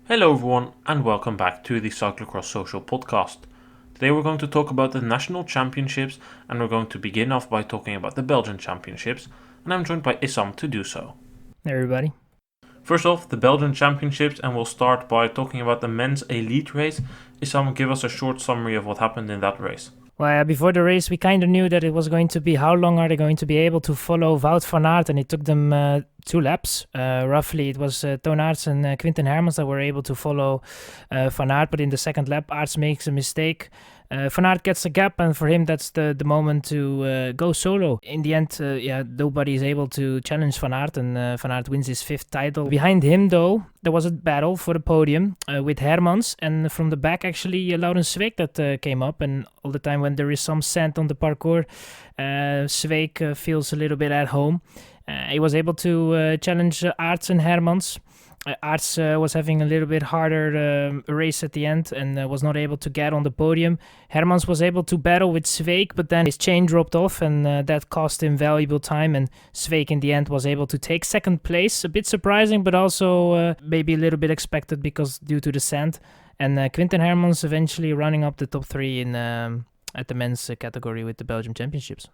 Hello everyone and welcome back to the Cyclocross Social Podcast. Today we're going to talk about the national championships and we're going to begin off by talking about the Belgian championships, and I'm joined by Issam to do so. Hey everybody. First off, the Belgian championships, and we'll start by talking about the men's elite race. Issam, give us a short summary of what happened in that race. Well, before the race, we kind of knew that it was going to be how long are they going to be able to follow Wout van Aert, and it took them 2 laps. Roughly, it was Toon Aerts and Quinten Hermans that were able to follow van Aert, but in the second lap, Aerts makes a mistake. Van Aert gets a gap, and for him, that's the moment to go solo. In the end, nobody is able to challenge Van Aert, and Van Aert wins his 5th title. Behind him, though, there was a battle for the podium with Hermans, and from the back, actually, Lars Sweeck that came up, and all the time when there is some sand on the parcours, Sweeck feels a little bit at home. He was able to challenge Aerts and Hermans. Aerts was having a little bit harder race at the end and was not able to get on the podium. Hermans was able to battle with Sweeck, but then his chain dropped off and that cost him valuable time, and Sweeck in the end was able to take 2nd place. A bit surprising, but also maybe a little bit expected because due to the sand. And Quinten Hermans eventually running up the top 3 in at the men's category with the Belgian championships.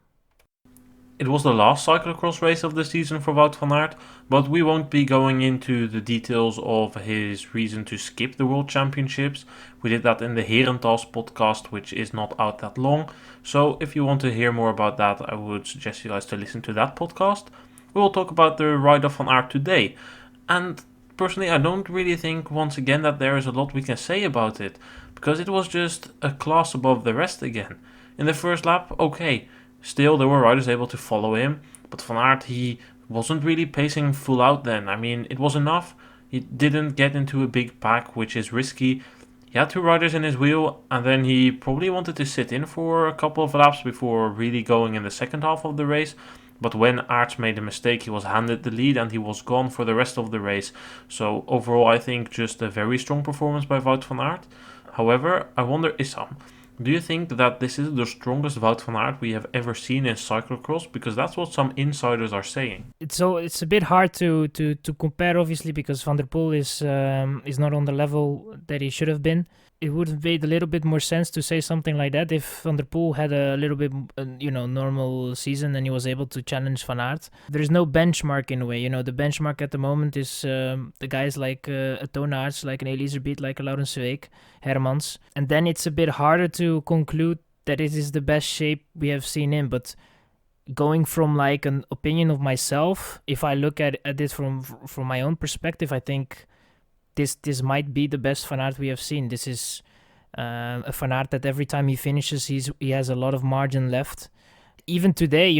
It was the last cyclocross race of the season for Wout van Aert, but we won't be going into the details of his reason to skip the World Championships. We did that in the Hermans podcast, which is not out that long. So if you want to hear more about that, I would suggest you guys to listen to that podcast. We will talk about the ride of Van Aert today. And personally, I don't really think, once again, that there is a lot we can say about it, because it was just a class above the rest again. In the first lap, okay, still, there were riders able to follow him, but Van Aert, he wasn't really pacing full out then. I mean, it was enough. He didn't get into a big pack, which is risky. He had 2 riders in his wheel, and then he probably wanted to sit in for a couple of laps before really going in the second half of the race. But when Aerts made a mistake, he was handed the lead and he was gone for the rest of the race. So overall, I think just a very strong performance by Wout van Aert. However, I wonder, Issam, do you think that this is the strongest Wout van Aert we have ever seen in cyclocross? Because that's what some insiders are saying. It's a bit hard to compare, obviously, because Van der Poel is not on the level that he should have been. It would have made a little bit more sense to say something like that if Van der Poel had a little bit, normal season and he was able to challenge Van Aert. There is no benchmark in a way. The benchmark at the moment is the guys like a Toon Aerts, like an Iserbyt, like a Lars Sweeck, Hermans. And then it's a bit harder to conclude that it is the best shape we have seen him. But going from like an opinion of myself, if I look at this from my own perspective, I think this might be the best Van Aert we have seen. This is a Van Aert that every time he finishes, he has a lot of margin left. Even today,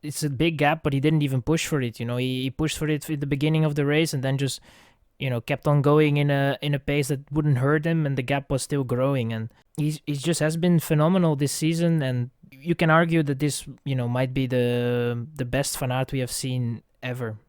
it's a big gap, but he didn't even push for it. He pushed for it at the beginning of the race and then just, kept on going in a pace that wouldn't hurt him, and the gap was still growing. And he just has been phenomenal this season, and you can argue that this, might be the best Van Aert we have seen ever.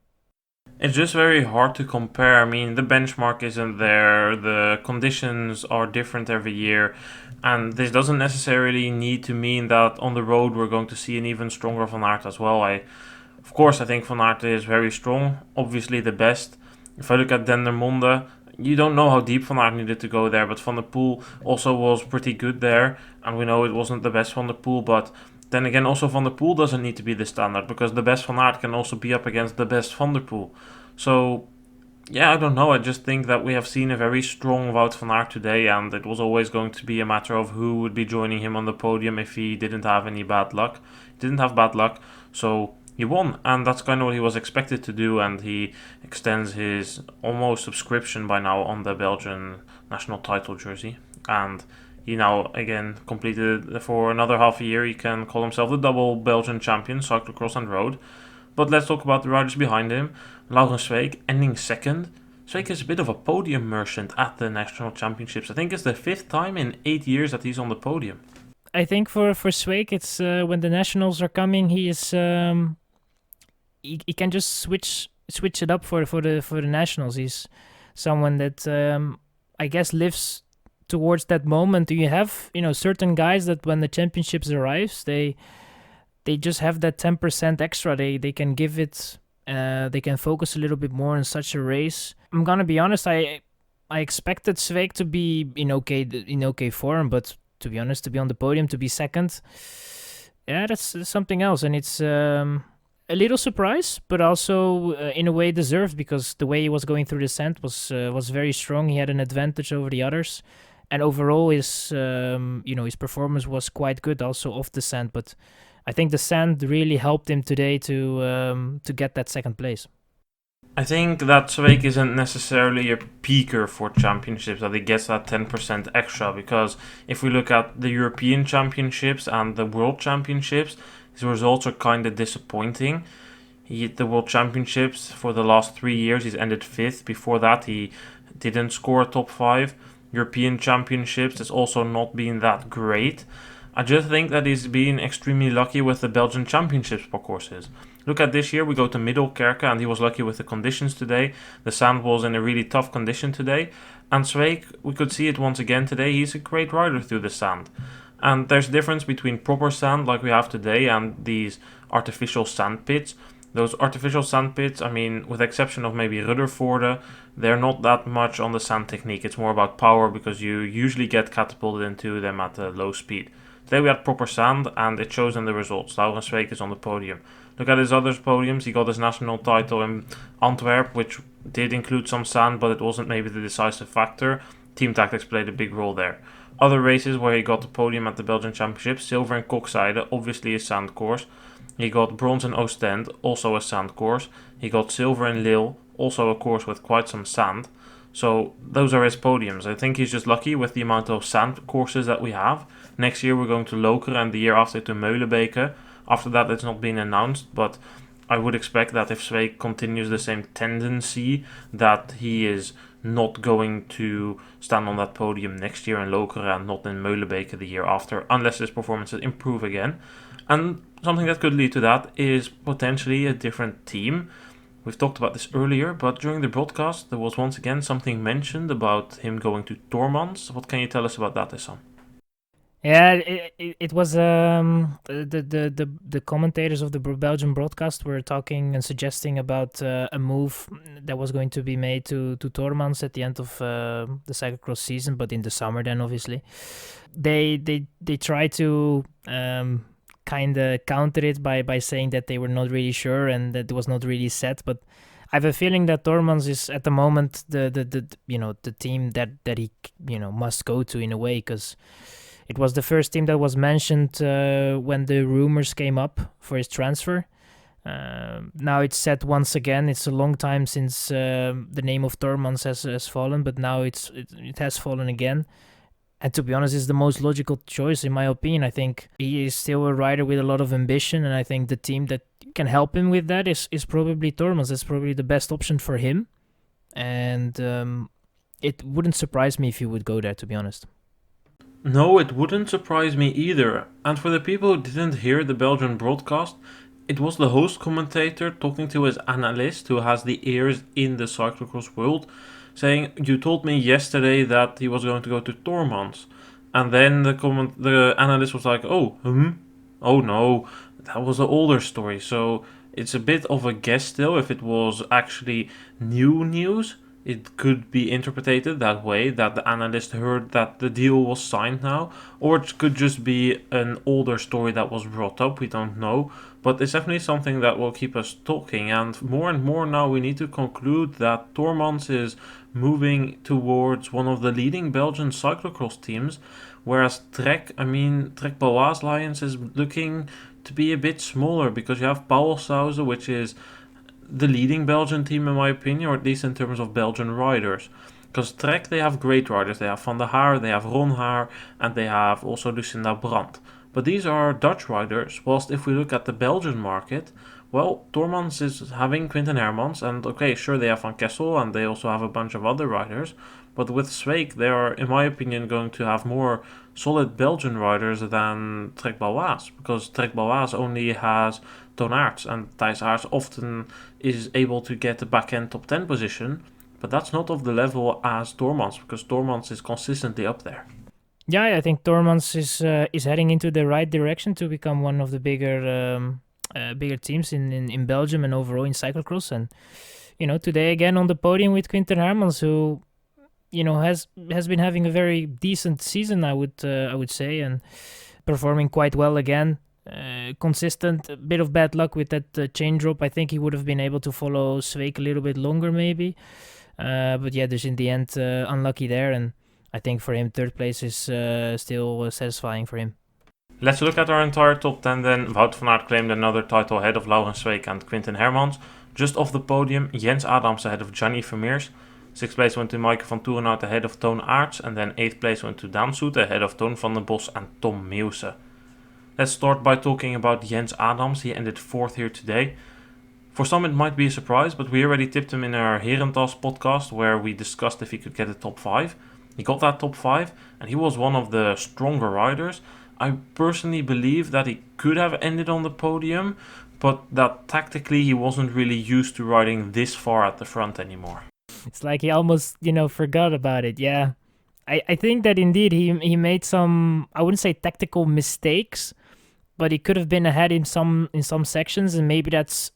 It's just very hard to compare. I mean, the benchmark isn't there, the conditions are different every year, and this doesn't necessarily need to mean that on the road we're going to see an even stronger Van Aert as well. Of course, I think Van Aert is very strong, obviously the best. If I look at Dendermonde, you don't know how deep Van Aert needed to go there, but Van der Poel also was pretty good there, and we know it wasn't the best Van der Poel, but then again, also Van der Poel doesn't need to be the standard, because the best Van Aert can also be up against the best Van der Poel. So, yeah, I don't know. I just think that we have seen a very strong Wout van Aert today, and it was always going to be a matter of who would be joining him on the podium if he didn't have any bad luck. He didn't have bad luck, so he won, and that's kind of what he was expected to do, and he extends his almost subscription by now on the Belgian national title jersey, and he now, again, completed for another half a year. He can call himself the double Belgian champion, cyclocross and road. But let's talk about the riders behind him. Lars Sweeck ending 2nd. Sweeck is a bit of a podium merchant at the national championships. I think it's the 5th time in 8 years that he's on the podium. I think for Sweeck, it's when the nationals are coming, he is he can just switch it up for the nationals. He's someone that I guess lives towards that moment. You have certain guys that when the championships arrives, they just have that 10% extra. They can give it. They can focus a little bit more on such a race. I'm gonna be honest. I expected Sweeck to be in okay form, but to be honest, to be on the podium, to be second, yeah, that's something else, and it's a little surprise, but also in a way deserved, because the way he was going through the sand was very strong. He had an advantage over the others, and overall his performance was quite good also off the sand. But I think the sand really helped him today to get that second place. I think that Sweeck isn't necessarily a peaker for championships, that he gets that 10% extra, because if we look at the European Championships and the World Championships, his results are kind of disappointing. He hit the World Championships for the last 3 years, he's ended 5th. Before that, he didn't score a top 5. European Championships has also not been that great. I just think that he's been extremely lucky with the Belgian Championships courses. Look at this year, we go to Middelkerke, and he was lucky with the conditions today. The sand was in a really tough condition today. And Sweeck, we could see it once again today, he's a great rider through the sand. And there's a difference between proper sand like we have today and these artificial sand pits. Those artificial sand pits, I mean, with the exception of maybe Ruddervoorde, they're not that much on the sand technique. It's more about power, because you usually get catapulted into them at a low speed. Today we had proper sand, and it shows in the results. Laurens Sweeck is on the podium. Look at his other podiums. He got his national title in Antwerp, which did include some sand, but it wasn't maybe the decisive factor. Team tactics played a big role there. Other races where he got the podium at the Belgian Championships, silver in Kokzijde, obviously a sand course. He got bronze in Oostend, also a sand course. He got silver in Lille, also a course with quite some sand. So those are his podiums. I think he's just lucky with the amount of sand courses that we have. Next year we're going to Lokeren, and the year after to Meddelkerke. After that, it's not been announced, but I would expect that if Sweeck continues the same tendency, that he is not going to stand on that podium next year in Lokeren and not in Meddelkerke the year after, unless his performances improve again. And something that could lead to that is potentially a different team. We've talked about this earlier, but during the broadcast, there was once again something mentioned about him going to Hermans. What can you tell us about that, Issam? Yeah, it was the commentators of the Belgian broadcast were talking and suggesting about a move that was going to be made to Hermans at the end of the cyclocross season, but in the summer then obviously. They tried to kind of counter it by saying that they were not really sure and that it was not really set, but I have a feeling that Hermans is at the moment the team that he must go to in a way, because it was the first team that was mentioned when the rumors came up for his transfer. Now it's said once again. It's a long time since the name of Hermans has fallen, but now it has fallen again. And to be honest, it's the most logical choice in my opinion. I think he is still a rider with a lot of ambition, and I think the team that can help him with that is probably Hermans. That's probably the best option for him, and it wouldn't surprise me if he would go there, to be honest. No, it wouldn't surprise me either. And for the people who didn't hear the Belgian broadcast, it was the host commentator talking to his analyst, who has the ears in the cyclocross world, saying, "You told me yesterday that he was going to go to Hermans." And then the analyst was like, "Oh, oh no, that was an older story." So it's a bit of a guess still if it was actually new news. It could be interpreted that way, that the analyst heard that the deal was signed now, or it could just be an older story that was brought up, we don't know. But it's definitely something that will keep us talking, and more now we need to conclude that Hermans is moving towards one of the leading Belgian cyclocross teams, whereas Trek Baloise Lions is looking to be a bit smaller, because you have Pauwelsauze, which is the leading Belgian team in my opinion, or at least in terms of Belgian riders. Because Trek, they have great riders. They have Van der Haar, they have Ron Haar, and they have also Lucinda Brandt. But these are Dutch riders, whilst if we look at the Belgian market, well, Hermans is having Quinten Hermans, and okay, sure, they have Van Kessel, and they also have a bunch of other riders, but with Sweeck, they are, in my opinion, going to have more solid Belgian riders than Trek Baloise, because Trek Baloise only has Toon Aerts, and Thijs Aerts often is able to get the back-end top 10 position, but that's not of the level as Hermans, because Hermans is consistently up there. Yeah, I think Hermans is heading into the right direction to become one of the bigger teams in Belgium and overall in cyclocross. And today again on the podium with Quinten Hermans, who has been having a very decent season, I would say, and performing quite well again. Consistent, a bit of bad luck with that chain drop. I think he would have been able to follow Sweeck a little bit longer maybe. But yeah, just in the end, unlucky there. And I think for him, third place is still satisfying for him. Let's look at our entire top 10 then. Wout van Aert claimed another title ahead of Laurens Sweeck and Quinten Hermans. Just off the podium, Jens Adams ahead of Gianni Vermeers. 6th place went to Maaike van Toerenhout ahead of Toon Aerts. And then 8th place went to Daan Soet ahead of Toon van den Bos and Tom Meeuwse. Let's start by talking about Jens Adams. He ended 4th here today. For some it might be a surprise, but we already tipped him in our Herentals podcast where we discussed if he could get a top 5. He got that top 5 and he was one of the stronger riders. I personally believe that he could have ended on the podium, but that tactically he wasn't really used to riding this far at the front anymore. It's like he almost, forgot about it, yeah. I think that indeed he made some, I wouldn't say tactical mistakes, but he could have been ahead in some sections, and maybe that's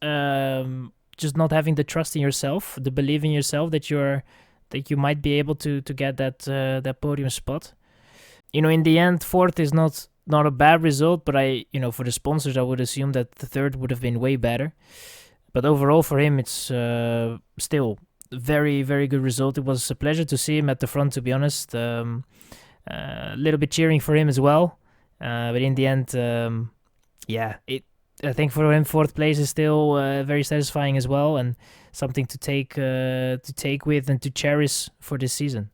just not having the trust in yourself, the belief in yourself that you might be able to get that podium spot. In the end, 4th is not a bad result, but for the sponsors, I would assume that the 3rd would have been way better. But overall, for him, it's still a very, very good result. It was a pleasure to see him at the front, to be honest. A little bit cheering for him as well. But in the end, I think for him, 4th place is still very satisfying as well, and something to take with and to cherish for this season.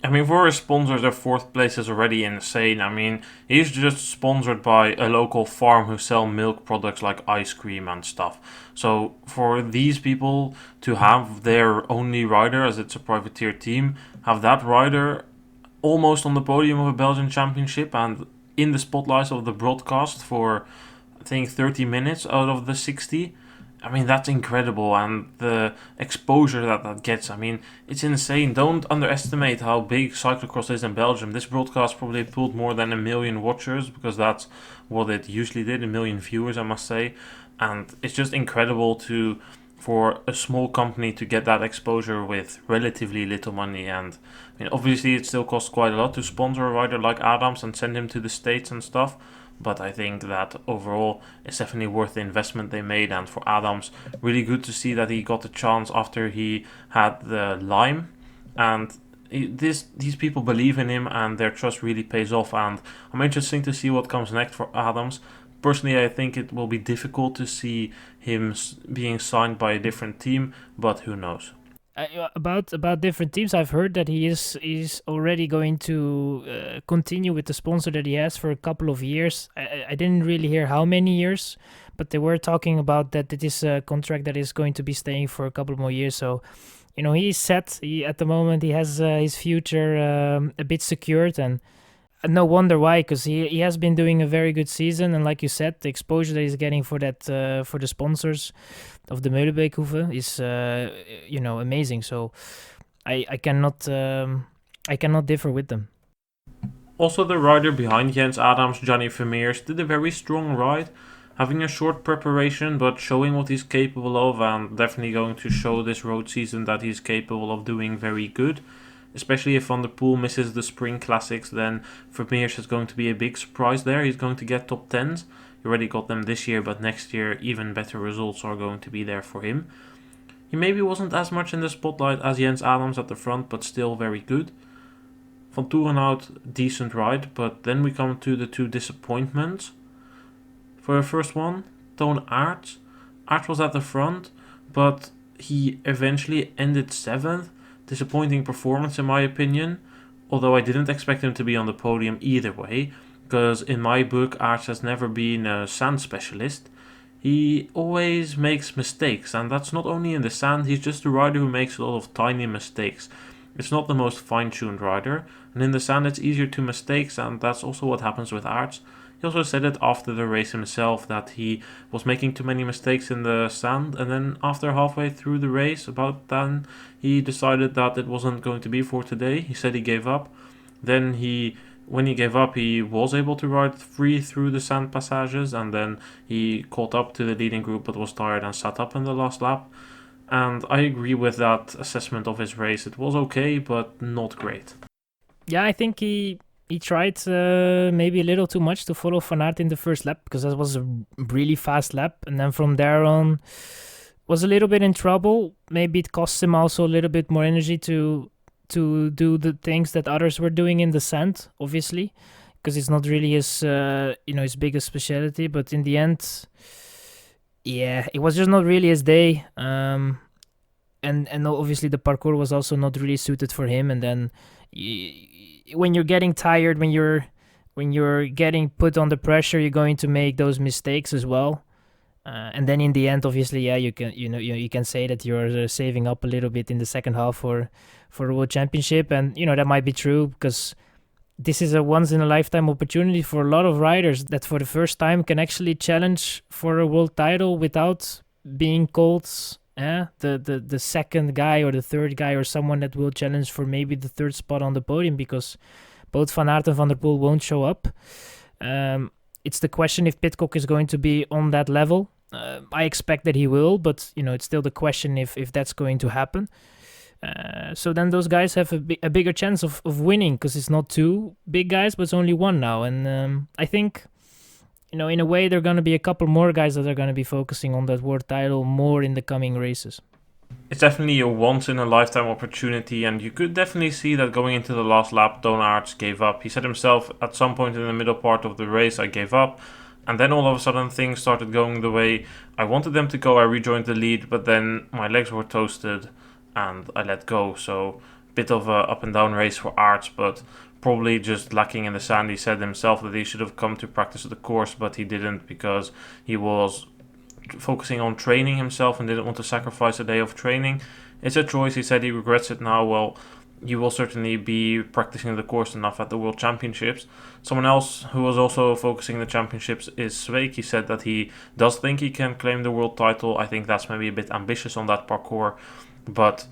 I mean, for his sponsors, their 4th place is already insane. I mean, he's just sponsored by a local farm who sell milk products like ice cream and stuff. So for these people to have their only rider, as it's a privateer team, have that rider almost on the podium of a Belgian championship and in the spotlights of the broadcast for, I think, 30 minutes out of the 60. I mean, that's incredible, and the exposure that gets, I mean, it's insane. Don't underestimate how big cyclocross is in Belgium. This broadcast probably pulled more than 1 million watchers, because that's what it usually did, 1 million viewers, I must say. And it's just incredible for a small company to get that exposure with relatively little money. And I mean, obviously it still costs quite a lot to sponsor a rider like Adams and send him to the States and stuff. But I think that overall it's definitely worth the investment they made. And for Adams, really good to see that he got the chance after he had the Lyme. And these people believe in him and their trust really pays off. And I'm interested to see what comes next for Adams. Personally, I think it will be difficult to see him being signed by a different team, but who knows? About different teams, I've heard that he is already going to continue with the sponsor that he has for a couple of years. I didn't really hear how many years, but they were talking about that it is a contract that is going to be staying for a couple more years. So, he's set. At the moment, he has his future a bit secured, and no wonder why, because he has been doing a very good season, and like you said, the exposure that he's getting for the sponsors of the Middelkerke is amazing. So I cannot differ with them. Also, the rider behind Jens Adams, Gianni Vermeers, did a very strong ride, having a short preparation but showing what he's capable of, and definitely going to show this road season that he's capable of doing very good. Especially if Van der Poel misses the Spring Classics, then Vermeers is going to be a big surprise there. He's going to get top 10s. He already got them this year, but next year even better results are going to be there for him. He maybe wasn't as much in the spotlight as Jens Adams at the front, but still very good. Van Toerenhout, decent ride, but then we come to the 2 disappointments. For the first one, Toon Aerts. Aerts was at the front, but he eventually ended 7th. Disappointing performance in my opinion, although I didn't expect him to be on the podium either way, because in my book Aerts has never been a sand specialist. He always makes mistakes, and that's not only in the sand, he's just a rider who makes a lot of tiny mistakes. It's not the most fine-tuned rider, and in the sand it's easier to mistakes, and that's also what happens with Aerts. He also said it after the race himself, that he was making too many mistakes in the sand, and then after halfway through the race, about then, he decided that it wasn't going to be for today. He said he gave up. Then when he gave up, he was able to ride free through the sand passages, and then he caught up to the leading group but was tired and sat up in the last lap. And I agree with that assessment of his race. It was okay, but not great. Yeah, I think he tried maybe a little too much to follow Van Aert in the first lap, because that was a really fast lap. And then from there on, was a little bit in trouble. Maybe it cost him also a little bit more energy to do the things that others were doing in the sand, obviously, because it's not really his his biggest specialty. But in the end, yeah, it was just not really his day. And obviously the parkour was also not really suited for him. And then when you're getting tired, when you're getting put on the pressure, you're going to make those mistakes as well. And then in the end, obviously, yeah, you can say that you're saving up a little bit in the second half for a world championship, and that might be true, because this is a once in a lifetime opportunity for a lot of riders that for the first time can actually challenge for a world title without being called the second guy or the third guy or someone that will challenge for maybe the third spot on the podium, because both Van Aert and Van der Poel won't show up. It's the question if Pidcock is going to be on that level. I expect that he will, but it's still the question if that's going to happen. So then those guys have a bigger chance of winning, because it's not two big guys, but it's only one now. And I think, in a way, there are going to be a couple more guys that are going to be focusing on that world title more in the coming races. It's definitely a once-in-a-lifetime opportunity, and you could definitely see that going into the last lap, Toon Aerts gave up. He said himself at some point in the middle part of the race, I gave up. And then all of a sudden things started going the way I wanted them to go. I rejoined the lead, but then my legs were toasted and I let go. So a bit of a up and down race for Aerts, but probably just lacking in the sand. He said himself that he should have come to practice the course, but he didn't, because he was focusing on training himself and didn't want to sacrifice a day of training. It's a choice. He said he regrets it now. Well, you will certainly be practicing the course enough at the World Championships. Someone else who was also focusing the championships is Sweeck. He said that he does think he can claim the world title. I think that's maybe a bit ambitious on that parkour, but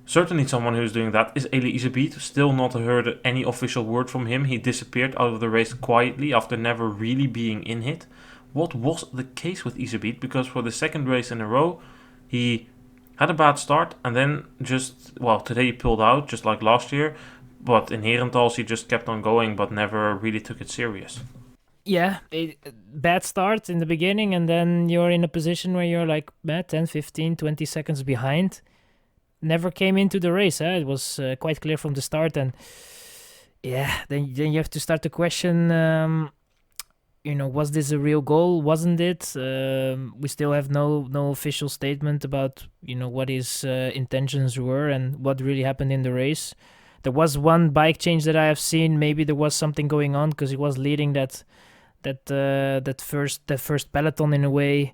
certainly someone who's doing that is Aerts and Iserbyt. Still not heard any official word from him. He disappeared out of the race quietly after never really being in it. What was the case with Iserbyt? Because for the second race in a row, he had a bad start, and then today he pulled out, just like last year. But in Herentals, he just kept on going, but never really took it serious. Yeah, bad start in the beginning, and then you're in a position where you're like 10, 15, 20 seconds behind. Never came into the race. It was quite clear from the start, and then you have to start to question. Was this a real goal? Wasn't it? We still have no official statement about what his intentions were and what really happened in the race. There was one bike change that I have seen. Maybe there was something going on, because he was leading that first peloton in a way.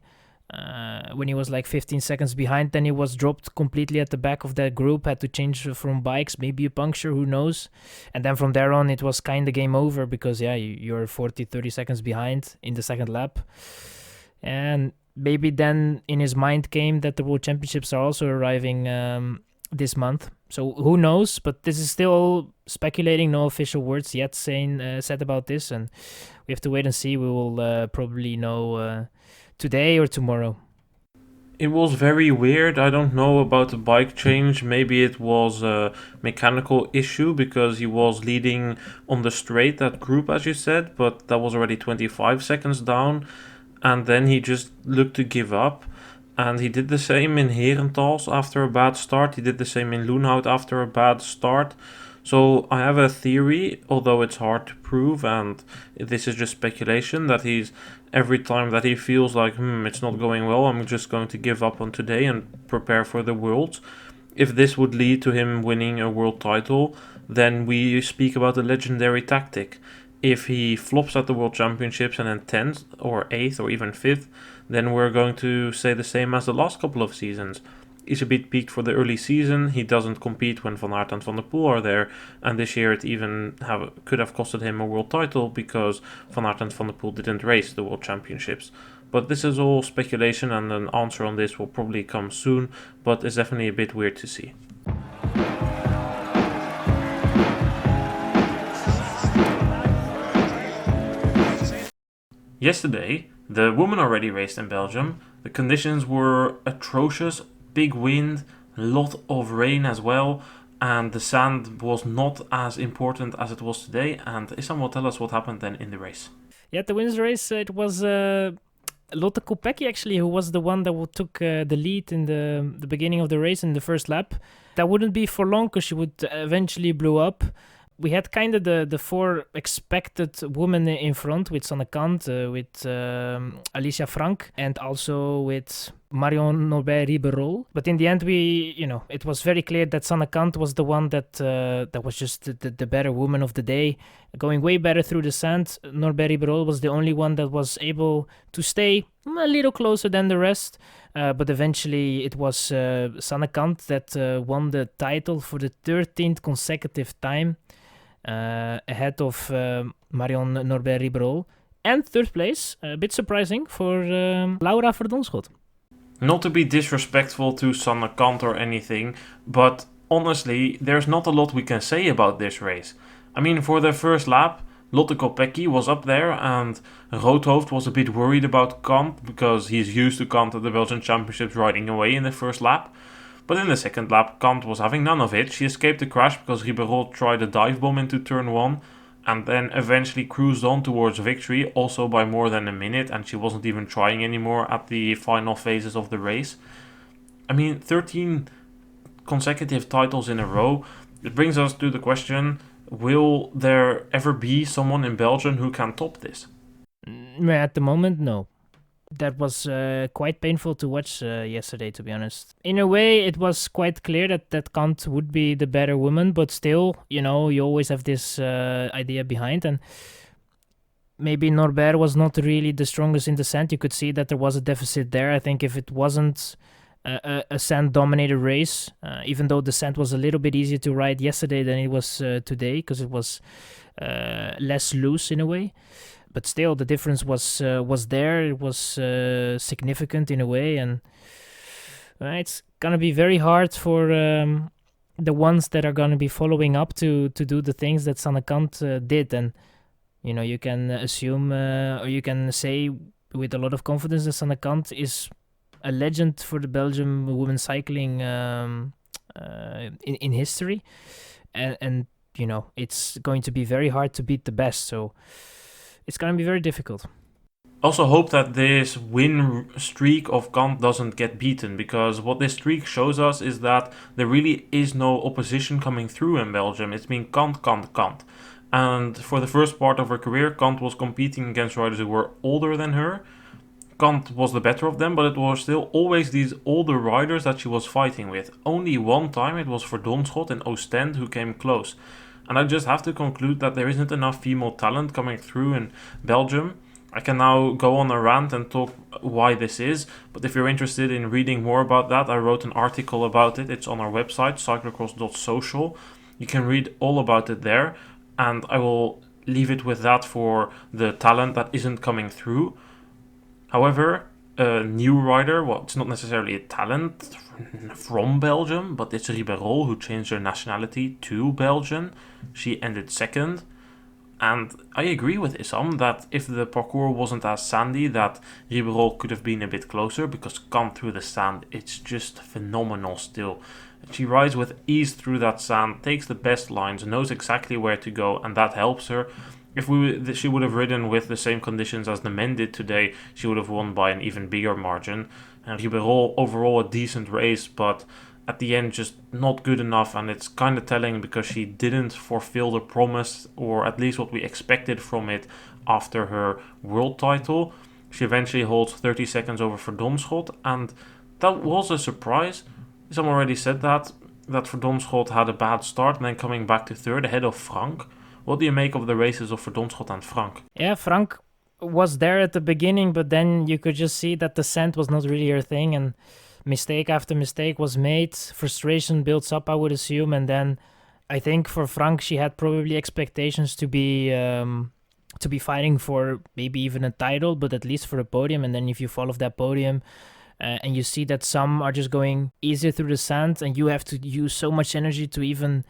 When he was like 15 seconds behind, then he was dropped completely at the back of that group, had to change from bikes, maybe a puncture, who knows. And then from there on, it was kind of game over, because you're 30 seconds behind in the second lap. And maybe then in his mind came that the World Championships are also arriving this month. So who knows, but this is still speculating, no official words yet said about this, and we have to wait and see. We will probably know today or tomorrow. It was very weird. I don't know about the bike change. Maybe it was a mechanical issue, because he was leading on the straight, that group, as you said, but that was already 25 seconds down, and then he just looked to give up. And he did the same in Herentals after a bad start. He did the same in Loenhout after a bad start. So I have a theory, although it's hard to prove, and this is just speculation, that he's every time that he feels like it's not going well, I'm just going to give up on today and prepare for the Worlds. If this would lead to him winning a world title, then we speak about the legendary tactic. If he flops at the World Championships and then 10th or 8th or even 5th, then we're going to say the same as the last couple of seasons. Iserbyt peaked for the early season. He doesn't compete when Van Aert and Van der Poel are there, and this year it even could have costed him a world title, because Van Aert and Van der Poel didn't race the World Championships. But this is all speculation, and an answer on this will probably come soon, but it's definitely a bit weird to see. Yesterday, the women already raced in Belgium. The conditions were atrocious, big wind, a lot of rain as well, and the sand was not as important as it was today. And Issam will tell us what happened then in the race. Yeah, the women's race, it was Lotte Kopecky actually, who was the one that took the lead in the beginning of the race in the first lap. That wouldn't be for long because she would eventually blow up. We had kind of the four expected women in front with Sanne Cant, with Alicia Frank, and also with Marion Norbert-Riberol. But in the end, it was very clear that Sanne Cant was the one that was just the better woman of the day, going way better through the sand. Norbert-Riberol was the only one that was able to stay a little closer than the rest. But eventually it was Sanne Cant that won the title for the 13th consecutive time, ahead of Marion Norbert-Riberol. And third place, a bit surprising, for Laura Verdonschot. Not to be disrespectful to Sanne Cant or anything, but honestly, there's not a lot we can say about this race. I mean, for the first lap, Lotte Kopecky was up there, and Roodhoofd was a bit worried about Cant because he's used to Cant at the Belgian Championships riding away in the first lap. But in the second lap, Cant was having none of it. She escaped the crash because Riberol tried a dive bomb into turn 1 and then eventually cruised on towards victory, also by more than a minute, and she wasn't even trying anymore at the final phases of the race. I mean, 13 consecutive titles in a row. It brings us to the question, will there ever be someone in Belgium who can top this? At the moment, no. That was quite painful to watch yesterday, to be honest. In a way, it was quite clear that Cant would be the better woman, but still, you always have this idea behind, and maybe Norbert was not really the strongest in the sand. You could see that there was a deficit there. I think if it wasn't a sand-dominated race, even though the sand was a little bit easier to ride yesterday than it was today, because it was less loose in a way. But still, the difference was there. It was significant in a way, and it's gonna be very hard for the ones that are gonna be following up to do the things that Sanne Cant did. And you can assume or you can say with a lot of confidence that Sanne Cant is a legend for the Belgian women's cycling in history, and it's going to be very hard to beat the best. So it's going to be very difficult. Also hope that this win streak of Cant doesn't get beaten, because what this streak shows us is that there really is no opposition coming through in Belgium. It's been Cant, Cant, Cant. And for the first part of her career, Cant was competing against riders who were older than her. Cant was the better of them, but it was still always these older riders that she was fighting with. Only one time it was Verdonschot in Ostend who came close. And I just have to conclude that there isn't enough female talent coming through in Belgium. I can now go on a rant and talk why this is, but if you're interested in reading more about that, I wrote an article about it. It's on our website, cyclocross.social. You can read all about it there, and I will leave it with that for the talent that isn't coming through. However, a new rider, well, it's not necessarily a talent from Belgium, but it's Riberol who changed her nationality to Belgian. She ended second. And I agree with Issam that if the parcours wasn't as sandy, that Riberol could have been a bit closer, because Cant through the sand, it's just phenomenal still. She rides with ease through that sand, takes the best lines, knows exactly where to go, and that helps her. If she would have ridden with the same conditions as the men did today, she would have won by an even bigger margin. And Riberol, overall a decent race, but at the end just not good enough, and it's kind of telling because she didn't fulfill the promise, or at least what we expected from it after her world title. She eventually holds 30 seconds over Verdonschot, and that was a surprise. Someone already said that Verdonschot had a bad start and then coming back to third ahead of Frank. What do you make of the races of Verdonschot and Frank? Yeah, Frank was there at the beginning, but then you could just see that the scent was not really her thing, and mistake after mistake was made. Frustration builds up, I would assume, and then I think for Frank, she had probably expectations to be fighting for maybe even a title, but at least for a podium. And then if you follow that podium, and you see that some are just going easier through the sand, and you have to use so much energy to even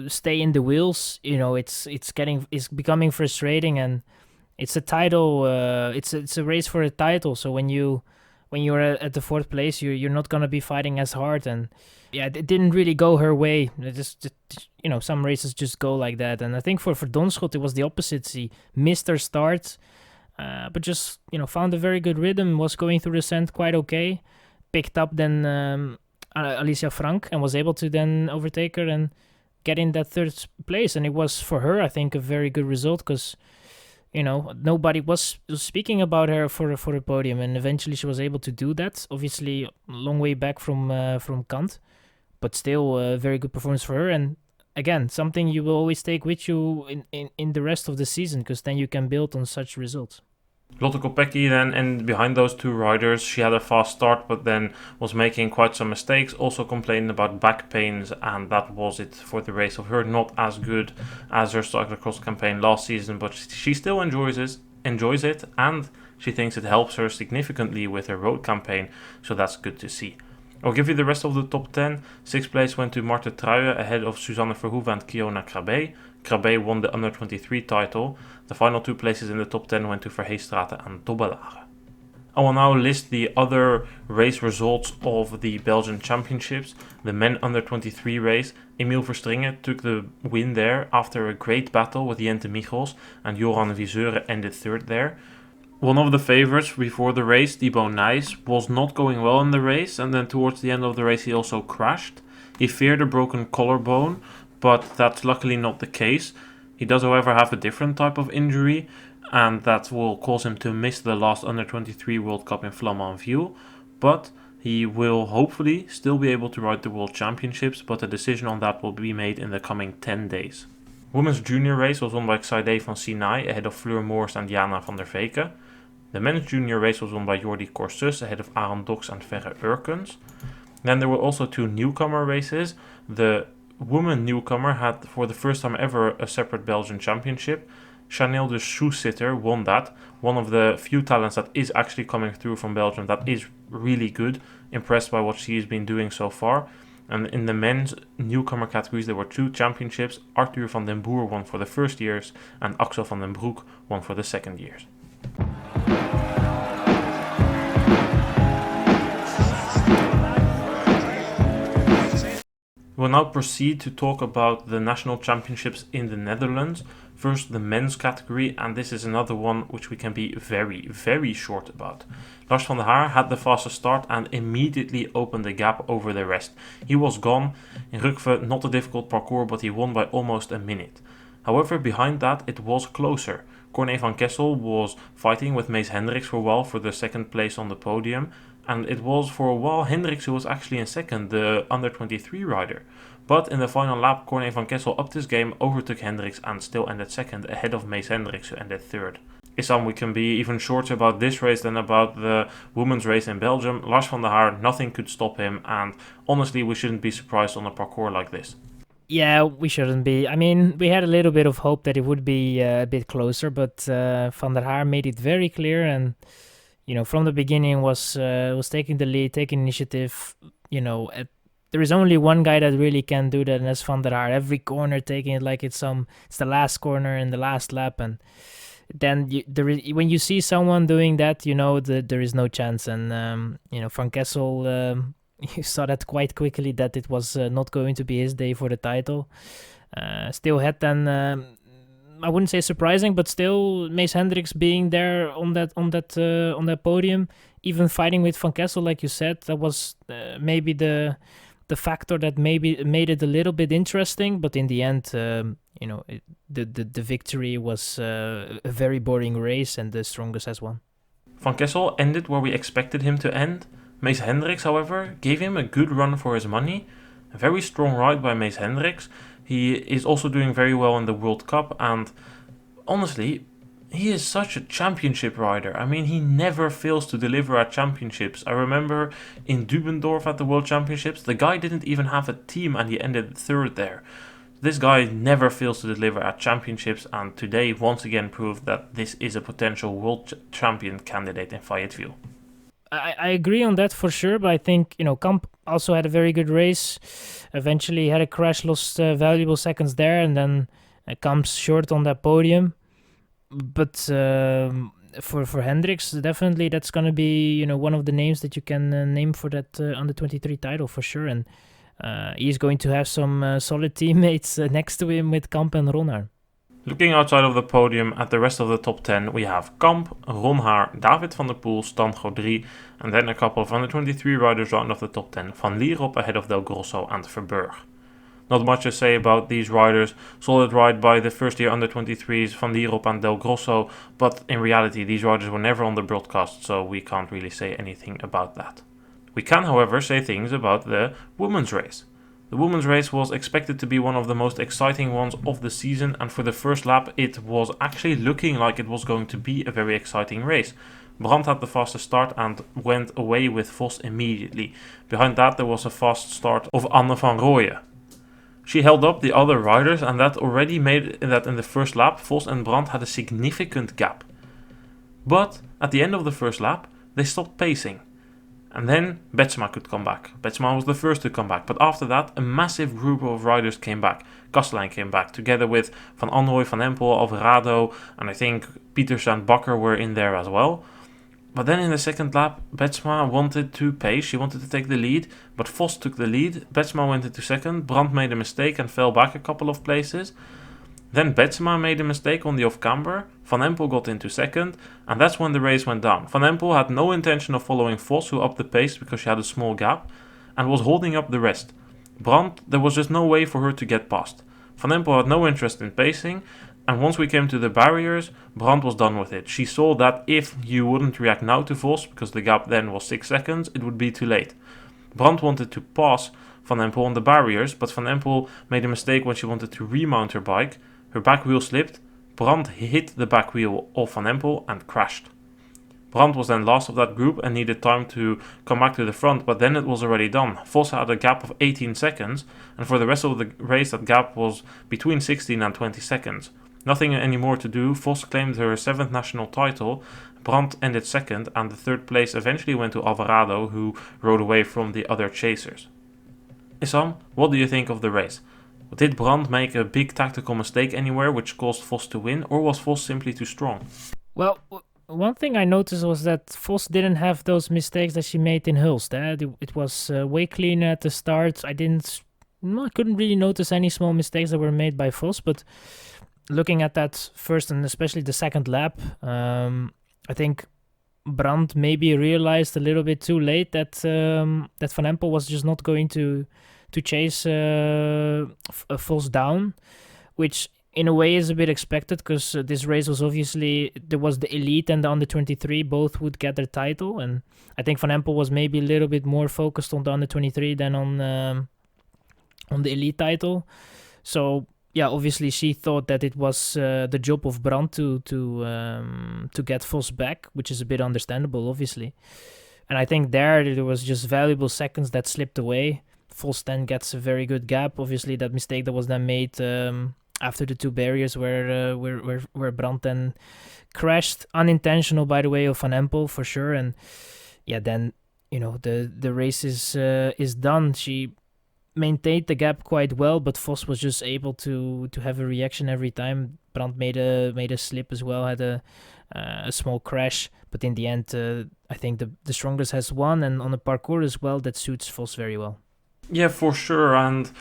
stay in the wheels, it's becoming frustrating, and it's a title. It's a race for a title. So when you when you're at the fourth place, you're not gonna be fighting as hard. And yeah, it didn't really go her way. It just some races just go like that. And I think for Donschot, it was the opposite. She missed her start, but just found a very good rhythm. Was going through the sand quite okay. Picked up then Alicia Frank and was able to then overtake her and get in that third place. And it was for her, I think, a very good result because nobody was speaking about her for a podium, and eventually she was able to do that. Obviously, a long way back from Cant, but still a very good performance for her. And again, something you will always take with you in the rest of the season, because then you can build on such results. Lotte Kopecky then, and behind those two riders, she had a fast start, but then was making quite some mistakes, also complaining about back pains, and that was it for the race of her. Not as good as her cyclocross campaign last season, but she still enjoys it, and she thinks it helps her significantly with her road campaign, so that's good to see. I'll give you the rest of the top 10. 6th place went to Marta Truije ahead of Susanne Verhoeven and Kiona Krabbe. Krabbe won the under 23 title. The final 2 places in the top 10 went to Verheestraten and Dobbelaar. I will now list the other race results of the Belgian Championships. The men under 23 race, Emiel Verstringen took the win there after a great battle with Jente Michels, and Joran Viseur ended third there. One of the favorites before the race, Thibaut Nys, was not going well in the race, and then towards the end of the race he also crashed. He feared a broken collarbone, but that's luckily not the case. He does, however, have a different type of injury, and that will cause him to miss the last Under-23 World Cup in Flamanville, but he will hopefully still be able to ride the World Championships, but a decision on that will be made in the coming 10 days. Women's junior race was won by Xaide van Sinai ahead of Fleur Moors and Jana van der Veke. The men's junior race was won by Jordi Corsus ahead of Aaron Dox and Verre Urkens. Then there were also 2 newcomer races. The woman newcomer had for the first time ever a separate Belgian championship. Chanel de Soesitter won that. One of the few talents that is actually coming through from Belgium that is really good. Impressed by what she has been doing so far. And in the men's newcomer categories there were 2 championships. Arthur van den Boer won for the first years and Axel van den Broek won for the second years. We'll now proceed to talk about the national championships in the Netherlands. First, the men's category, and this is another one which we can be very, very short about. Lars van der Haar had the fastest start and immediately opened the gap over the rest. He was gone. In Rukve, not a difficult parcours, but he won by almost a minute. However, behind that, it was closer. Corné van Kessel was fighting with Mees Hendricks for a while for the second place on the podium. And it was for a while Hendricks who was actually in second, the under-23 rider. But in the final lap, Corné van Kessel upped his game, overtook Hendricks and still ended second, ahead of Mees Hendricks who ended third. Issam, we can be even shorter about this race than about the women's race in Belgium. Lars van der Haar, nothing could stop him, and honestly we shouldn't be surprised on a parcours like this. Yeah, we shouldn't be. I mean, we had a little bit of hope that it would be a bit closer, but van der Haar made it very clear, and from the beginning was taking the lead, taking initiative. There is only one guy that really can do that, and that's Van der Haar. Every corner taking it like it's the last corner in the last lap, and then when you see someone doing that, that there is no chance. And Van Kessel, you saw that quite quickly that it was not going to be his day for the title. Still had then. I wouldn't say surprising, but still Mees Hendricks being there on that podium, even fighting with Van Kessel, like you said, that was maybe the factor that maybe made it a little bit interesting. But in the end, the victory was a very boring race, and the strongest has won. Van Kessel ended where we expected him to end. Mees Hendricks, however, gave him a good run for his money. A very strong ride by Mees Hendricks. He is also doing very well in the World Cup, and honestly, he is such a championship rider. I mean, he never fails to deliver at championships. I remember in Dubendorf at the World Championships, the guy didn't even have a team and he ended third there. This guy never fails to deliver at championships, and today once again proved that this is a potential world champion candidate in Fayetteville. I agree on that for sure, but I think, Kamp also had a very good race. Eventually had a crash, lost valuable seconds there, and then comes short on that podium. But for Hendricks, definitely that's going to be one of the names that you can name for that under 23 title for sure. And he's going to have some solid teammates next to him with Kamp and Ron. Looking outside of the podium at the rest of the top 10, we have Kamp, Ron Haar, David van der Poel, Stan Godry, and then a couple of under 23 riders round off the top 10. Van Lierop ahead of Del Grosso and Verburg. Not much to say about these riders. Solid ride by the first year under 23s, Van Lierop and Del Grosso, but in reality these riders were never on the broadcast, so we can't really say anything about that. We can, however, say things about the women's race. The women's race was expected to be one of the most exciting ones of the season, and for the first lap it was actually looking like it was going to be a very exciting race. Brandt had the fastest start and went away with Vos immediately. Behind that there was a fast start of Anne van Rooyen. She held up the other riders, and that already made that in the first lap Vos and Brandt had a significant gap. But at the end of the first lap they stopped pacing. And then Betsma could come back. Betsma was the first to come back. But after that, a massive group of riders came back. Kastelein came back, together with Van Anrooy, Van Empel, Alvarado, and I think Pieters and Bakker were in there as well. But then in the second lap, Betsma wanted to pace. She wanted to take the lead, but Vos took the lead. Betsma went into second. Brandt made a mistake and fell back a couple of places. Then Betsma made a mistake on the off-camber, Van Empel got into second, and that's when the race went down. Van Empel had no intention of following Vos, who upped the pace because she had a small gap, and was holding up the rest. Brandt, there was just no way for her to get past. Van Empel had no interest in pacing, and once we came to the barriers, Brandt was done with it. She saw that if you wouldn't react now to Vos, because the gap then was 6 seconds, it would be too late. Brandt wanted to pass Van Empel on the barriers, but Van Empel made a mistake when she wanted to remount her bike. Her back wheel slipped, Brandt hit the back wheel of Van Empel and crashed. Brandt was then last of that group and needed time to come back to the front, but then it was already done. Vos had a gap of 18 seconds, and for the rest of the race that gap was between 16 and 20 seconds. Nothing anymore to do. Vos claimed her 7th national title, Brandt ended second, and the third place eventually went to Alvarado, who rode away from the other chasers. Issam, what do you think of the race? Did Brandt make a big tactical mistake anywhere which caused Vos to win, or was Vos simply too strong? Well, one thing I noticed was that Vos didn't have those mistakes that she made in Hulst. It was way cleaner at the start. I couldn't really notice any small mistakes that were made by Vos, but looking at that first and especially the second lap, I think Brandt maybe realized a little bit too late that Van Empel was just not going to chase Vos down, which in a way is a bit expected because this race was obviously, there was the elite and the under 23, both would get their title, and I think Van Empel was maybe a little bit more focused on the under 23 than on the elite title. So yeah, obviously she thought that it was the job of Brandt to get Vos back, which is a bit understandable, obviously. And I think there was just valuable seconds that slipped away. Vos then gets a very good gap. Obviously, that mistake that was then made after the two barriers where Brandt then crashed, unintentional by the way of Van Empel for sure. And yeah, then the race is done. She maintained the gap quite well, but Vos was just able to have a reaction every time. Brandt made a slip as well, had a small crash, but in the end, I think the strongest has won, and on the parcours as well, that suits Vos very well. Yeah, for sure, and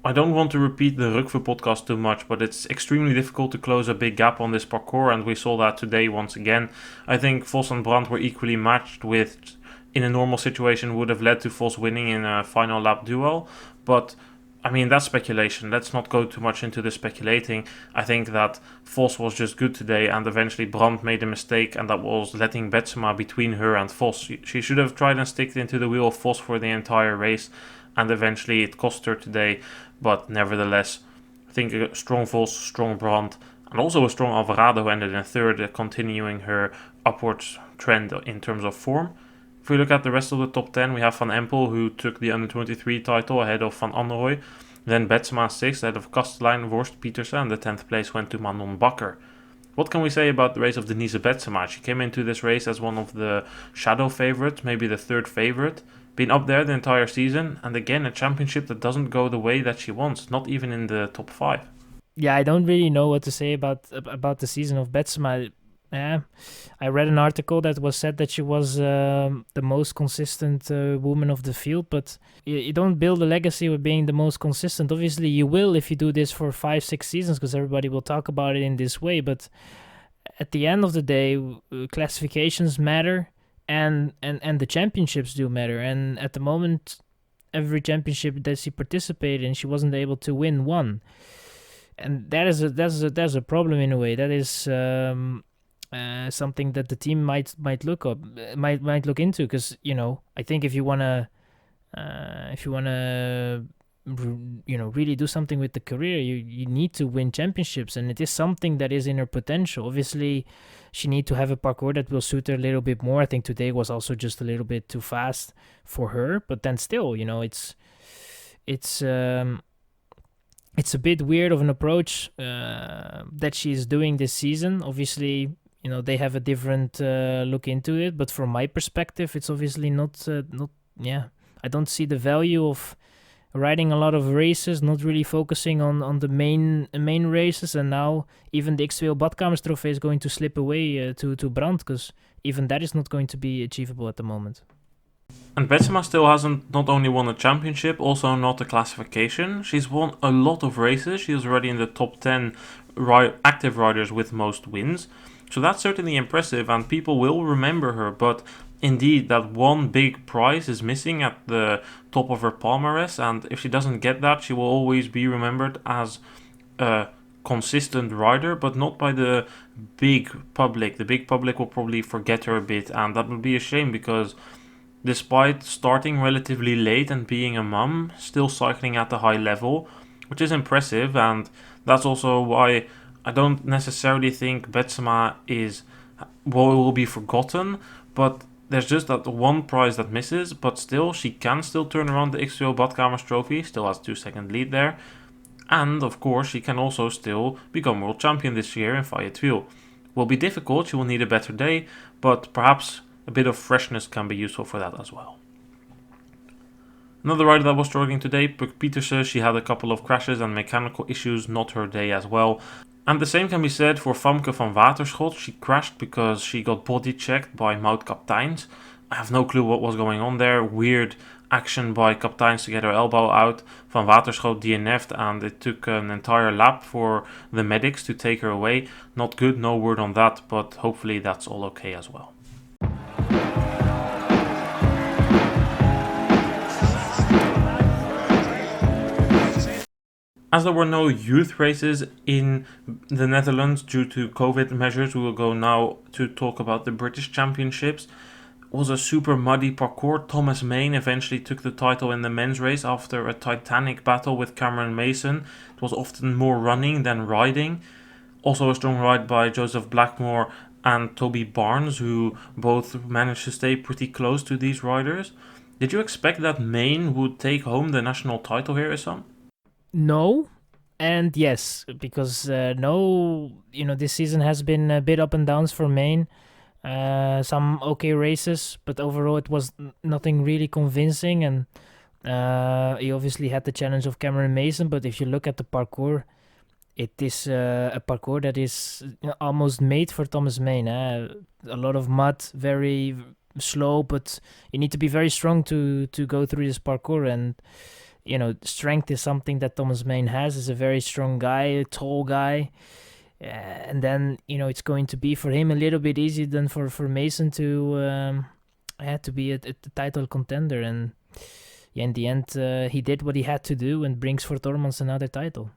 I don't want to repeat the Rukve podcast too much, but it's extremely difficult to close a big gap on this parcours, and we saw that today once again. I think Vos and Brandt were equally matched, which in a normal situation would have led to Vos winning in a final lap duel, but I mean, that's speculation. Let's not go too much into the speculating. I think that Vos was just good today, and eventually Brandt made a mistake, and that was letting Betsma between her and Vos. She should have tried and sticked into the wheel of Vos for the entire race, and eventually it cost her today. But nevertheless, I think a strong Vos, strong Brandt, and also a strong Alvarado ended in third, continuing her upwards trend in terms of form. If we look at the rest of the top 10, we have Van Empel, who took the under-23 title ahead of Van Anrooy. Then Betsma 6th ahead of Kastelein, Worst, Pietersen, and the 10th place went to Manon Bakker. What can we say about the race of Denise Betsma? She came into this race as one of the shadow favorites, maybe the third favorite. Been up there the entire season, and again, a championship that doesn't go the way that she wants, not even in the top 5. Yeah, I don't really know what to say about the season of Betsma. Yeah, I read an article that was said that she was the most consistent woman of the field, but you don't build a legacy with being the most consistent. Obviously, you will if you do this for 5-6 seasons, because everybody will talk about it in this way. But at the end of the day, classifications matter, and the championships do matter. And at the moment, every championship that she participated in, she wasn't able to win one, and that's a problem in a way. That is something that the team might look into, because I think if you wanna really do something with the career, you need to win championships, and it is something that is in her potential. Obviously, she need to have a parcours that will suit her a little bit more. I think today was also just a little bit too fast for her, but then still, it's a bit weird of an approach that she's doing this season. Obviously, they have a different look into it, but from my perspective, it's obviously not. I don't see the value of riding a lot of races, not really focusing on the main races, and now even the X2 Badkamers Trophy is going to slip away to Brandt, because even that is not going to be achievable at the moment. And Betsema still hasn't not only won a championship, also not a classification. She's won a lot of races. She is already in the top 10 active riders with most wins. So that's certainly impressive, and people will remember her. But indeed, that one big prize is missing at the top of her palmarès, and if she doesn't get that, she will always be remembered as a consistent rider, but not by the big public. The big public will probably forget her a bit, and that would be a shame, because despite starting relatively late and being a mum, still cycling at a high level, which is impressive, and that's also why I don't necessarily think Betsema will be forgotten, but there's just that one prize that misses, but still, she can still turn around the X2 Badkamers Trophy, still has 2-second lead there, and of course she can also still become world champion this year in Fayetteville. Will be difficult, she will need a better day, but perhaps a bit of freshness can be useful for that as well. Another rider that was struggling today, Puk Pieterse, she had a couple of crashes and mechanical issues, not her day as well. And the same can be said for Famke van Waterschot. She crashed because she got body checked by Maud Kapteins. I have no clue what was going on there. Weird action by Kapteins to get her elbow out. Van Waterschot DNF'd, and it took an entire lap for the medics to take her away. Not good, no word on that, but hopefully that's all okay as well. As there were no youth races in the Netherlands due to COVID measures, we will go now to talk about the British Championships. It was a super muddy parcours. Thomas Main eventually took the title in the men's race after a titanic battle with Cameron Mason. It was often more running than riding. Also a strong ride by Joseph Blackmore and Toby Barnes, who both managed to stay pretty close to these riders. Did you expect that Main would take home the national title here, Issam? No, and yes, because this season has been a bit up and downs for Main. Some okay races, but overall it was nothing really convincing, and he obviously had the challenge of Cameron Mason, but if you look at the parcours, it is a parcours that is almost made for Thomas Main. A lot of mud, very slow, but you need to be very strong to go through this parcours, and strength is something that Thomas Main has. Is a very strong guy, a tall guy. And then, it's going to be for him a little bit easier than for Mason to be a title contender. And in the end, he did what he had to do and brings for Hermans another title.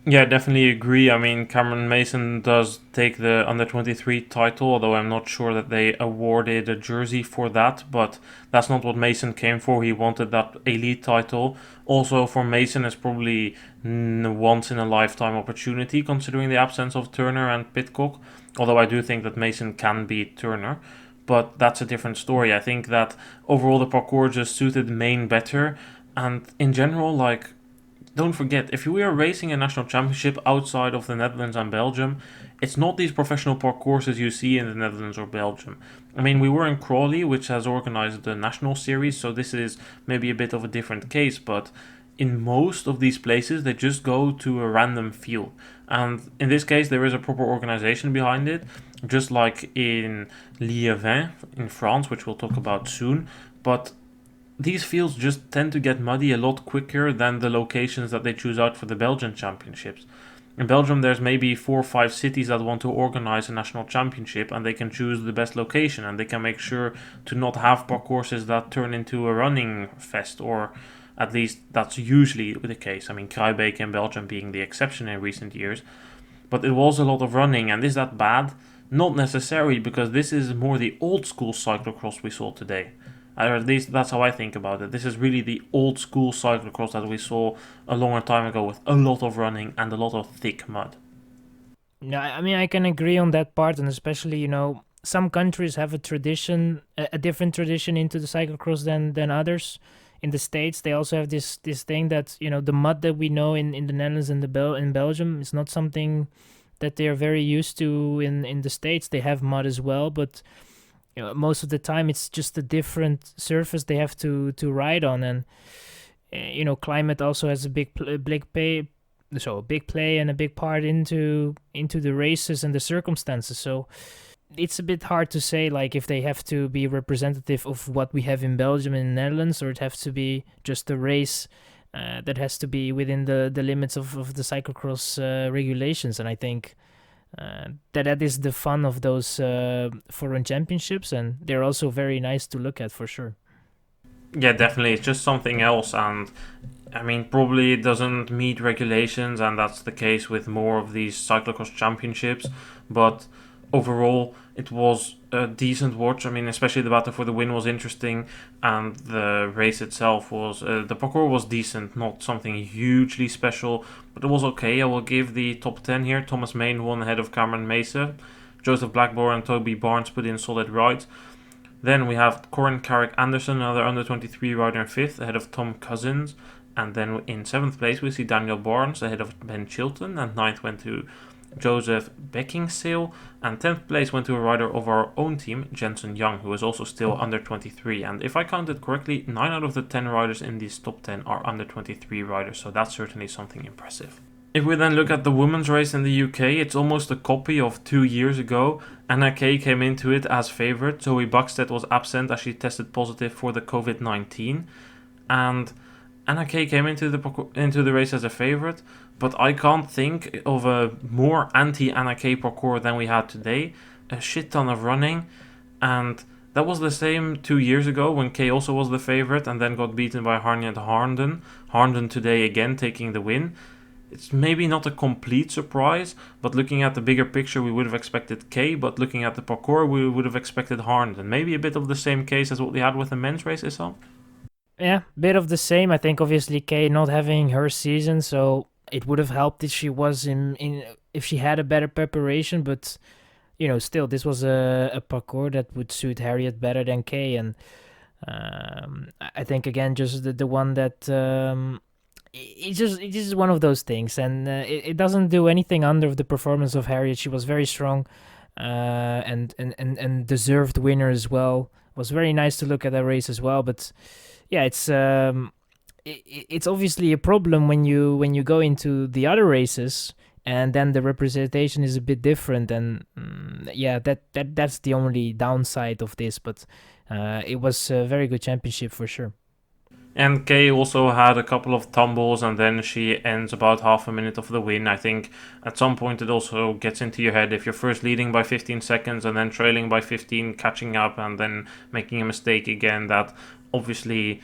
Yeah, definitely agree. I mean, Cameron Mason does take the under-23 title, although I'm not sure that they awarded a jersey for that, but that's not what Mason came for. He wanted that elite title. Also, for Mason, it's probably once-in-a-lifetime opportunity, considering the absence of Turner and Pidcock, although I do think that Mason can beat Turner, but that's a different story. I think that overall the parcours just suited Main better, and in general, don't forget, if we are racing a national championship outside of the Netherlands and Belgium, it's not these professional parcourses you see in the Netherlands or Belgium. I mean, we were in Crawley, which has organized the national series, so this is maybe a bit of a different case, but in most of these places, they just go to a random field. And in this case, there is a proper organization behind it, just like in Liévin in France, which we'll talk about soon. But these fields just tend to get muddy a lot quicker than the locations that they choose out for the Belgian championships. In Belgium, there's maybe 4 or 5 cities that want to organize a national championship, and they can choose the best location, and they can make sure to not have parcourses that turn into a running fest, or at least that's usually the case. I mean, Kruijbeek in Belgium being the exception in recent years. But it was a lot of running, and is that bad? Not necessarily, because this is more the old school cyclocross we saw today. Or at least that's how I think about it. This is really the old school cyclocross that we saw a longer time ago, with a lot of running and a lot of thick mud. No, I mean, I can agree on that part, and especially, some countries have a tradition, a different tradition into the cyclocross than others. In the States, they also have this thing that, the mud that we know in the Netherlands and in Belgium is not something that they're very used to in the States. They have mud as well, but most of the time it's just a different surface they have to ride on, and climate also has a big play and a big part into the races and the circumstances. So it's a bit hard to say, like, if they have to be representative of what we have in Belgium and Netherlands, or it has to be just a race that has to be within the limits of the cyclocross regulations. And I think that is the fun of those foreign championships, and they're also very nice to look at, for sure. Yeah, definitely. It's just something else, and I mean, probably it doesn't meet regulations, and that's the case with more of these cyclocross championships. But overall, it was a decent watch. I mean, especially the battle for the win was interesting, and the race itself was the parcours was decent, not something hugely special, but it was okay. I will give the top 10 here. Thomas Main won ahead of Cameron Mesa. Joseph Blackmore and Toby Barnes put in solid rides. Then we have Corin Carrick Anderson, another under 23 rider in 5th, ahead of Tom Cousins. And then in 7th place we see Daniel Barnes ahead of Ben Chilton, and 9th went to Joseph Beckingsale, and 10th place went to a rider of our own team, Jensen Young, who is also still under 23. And if I counted correctly, 9 out of the 10 riders in this top 10 are under 23 riders, so that's certainly something impressive. If we then look at the women's race in the UK, it's almost a copy of 2 years ago. Anna Kay came into it as favourite. Zoe Buxted was absent as she tested positive for the COVID-19. And Anna Kay came into the race as a favourite, but I can't think of a more anti-Anna Kay parcours than we had today. A shit ton of running, and that was the same 2 years ago when Kay also was the favourite and then got beaten by Harniet Harnden. Harnden today again taking the win. It's maybe not a complete surprise, but looking at the bigger picture, we would have expected Kay, but looking at the parcours, we would have expected Harnden. Maybe a bit of the same case as what we had with the men's race, Issam? Yeah, bit of the same. I think obviously Kay not having her season, so it would have helped if she was if she had a better preparation. But still, this was a parcours that would suit Harriet better than Kay, and I think again just the one that it's just one of those things, and it doesn't do anything under the performance of Harriet. She was very strong, and deserved winner as well. It was very nice to look at that race as well, but. Yeah, it's obviously a problem when you go into the other races, and then the representation is a bit different, and that's the only downside of this. But it was a very good championship for sure. And Kay also had a couple of tumbles, and then she ends about half a minute of the win. I think at some point it also gets into your head if you're first leading by 15 seconds and then trailing by 15, catching up and then making a mistake again, that obviously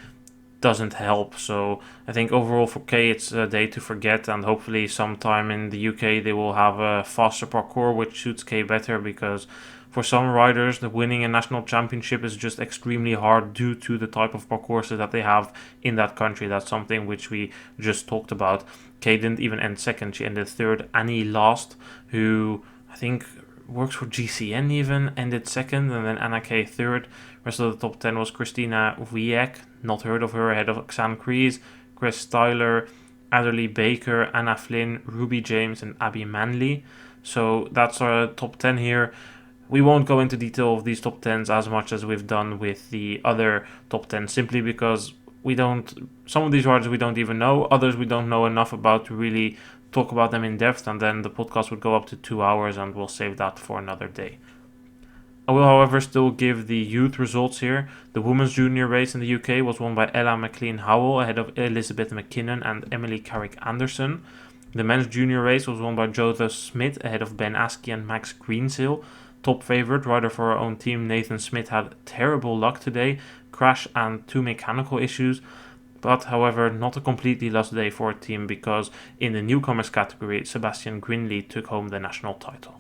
doesn't help. So I think overall for Kay it's a day to forget, and hopefully sometime in the UK they will have a faster parcours which suits Kay better, because for some riders the winning a national championship is just extremely hard due to the type of parcourses that they have in that country. That's something which we just talked about. Kay didn't even end second, she ended third. Annie Last, who I think works for GCN even, ended second, and then Anna Kay third. Rest of the top 10 was Christina Wieck, not heard of her, ahead of Xan Kreese, Chris Styler, Adderley Baker, Anna Flynn, Ruby James, and Abby Manley. So that's our top 10 here. We won't go into detail of these top 10s as much as we've done with the other top 10, simply because some of these riders we don't even know, others we don't know enough about to really talk about them in depth, and then the podcast would go up to 2 hours, and we'll save that for another day. I will, however, still give the youth results here. The women's junior race in the UK was won by Ella McLean-Howell ahead of Elizabeth McKinnon and Emily Carrick-Anderson. The men's junior race was won by Joseph Smith ahead of Ben Askey and Max Greensill. Top favourite, rider for our own team, Nathan Smith, had terrible luck today, crash and 2 mechanical issues, but however not a completely lost day for a team, because in the newcomers category, Sebastian Grinley took home the national title.